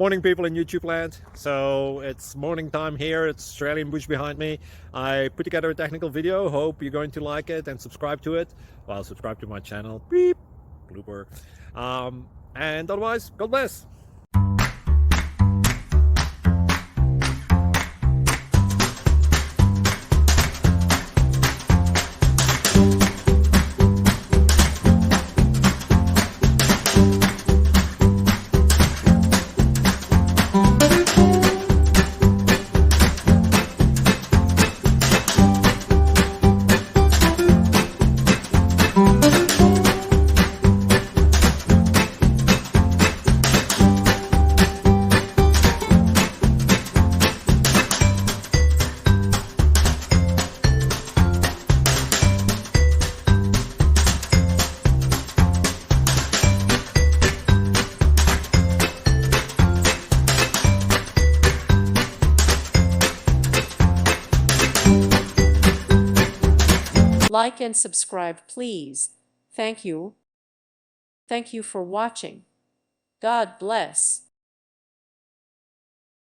Morning, people in YouTube land. So it's morning time here. It's Australian bush behind me. I put together a technical video. Hope you're going to like it and subscribe to it. Well, subscribe to my channel. Beep. Blooper. And otherwise, God bless. Like and subscribe, please. Thank you. Thank you for watching. God bless.